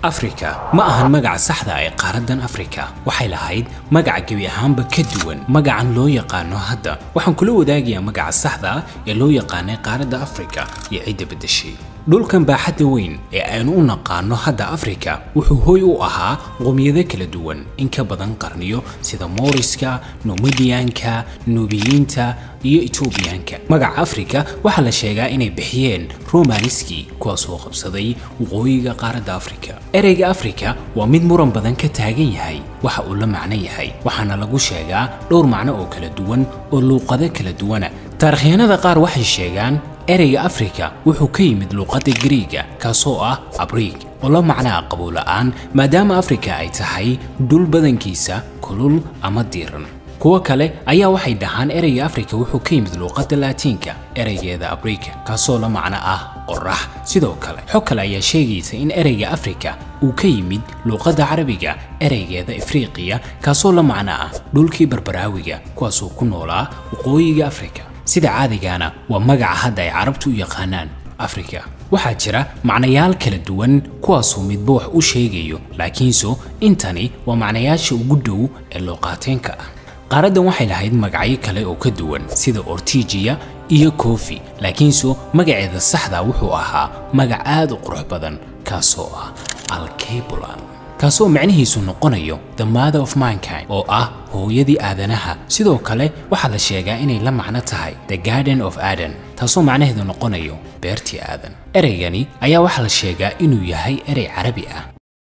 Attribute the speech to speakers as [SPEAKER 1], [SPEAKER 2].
[SPEAKER 1] أفريكا ما أهان مجا صحدا أي قاردن أفريكا وحيل هايد مجا جبي أهم بكدون مجا عن لو يقانو هذا وحن كله داقي مجا صحدا يلو يقاني قارد أفريكا يعيد بدشي دول كان باحد وين أنو نقانو هذا أفريكا وحوهو أها قوميذا كلا دوان إنك بدن قرنيو سيدا موريسكا نوميديانكا نوبيينتا iyo Etoobiyaanka magaca Afrika waxa la sheegaa inay bixiyeen Romaaniski kuwaas oo qabsaday waqooyiga qaaradda Afrika. Ereyga Afrika waa mid muran badan ka taagan yahay waxa uu la macno yahay waxaana lagu sheegaa dhowr macno oo kala duwan oo luqado kala duwan. Taariikhyahanada qaar waxay sheegaan ereyga Afrika wuxuu ka yimid luqadda Greek kaasoo ah Abrig oo la macnaa qabool la'aan maadaama Afrika ay tahay dhul badankiisa kulul ama diiran. kuwa kale ayaa waxay dhahaan ereyga Afrika wuxuu ka yimid luqadda Laatiinka ereygeeda Abrika kaasoo la macno ah qorax sidoo kale xog kale ayaa sheegaysa in ereyga Afrika uu ka yimid luqadda Carabiga ereygeeda Afriqiya kaasoo la macno ah dhulkii barbaraawiga kuwaasoo ku noolaa waqooyiga Afrika sida caadigana waa magaca hadda ay Carabtu u yaqaanaan Afrika waxaa jira macnayaal kala duwan kuwaasoo midba wax u sheegayo laakiinse intani waa macnayaasha ugu dhow ee luqateenka ah qaaradan waxay lahayd magacyo kale oo ka duwan sida Ortigia iyo Kofi laakiinse magaceeda saxda wuxuu ahaa magac aad u qurux badan kaasoo ah Alkebulan kaasoo macnihiisu noqonayo the mother of mankind oo ah hooyadii aadanaha sidoo kale waxa la sheegaa inay la macno tahay the garden of Eden taasoo macnaheedu noqonayo beertii aadan ereygani ayaa waxa la sheegaa inuu yahay erey Carabi ah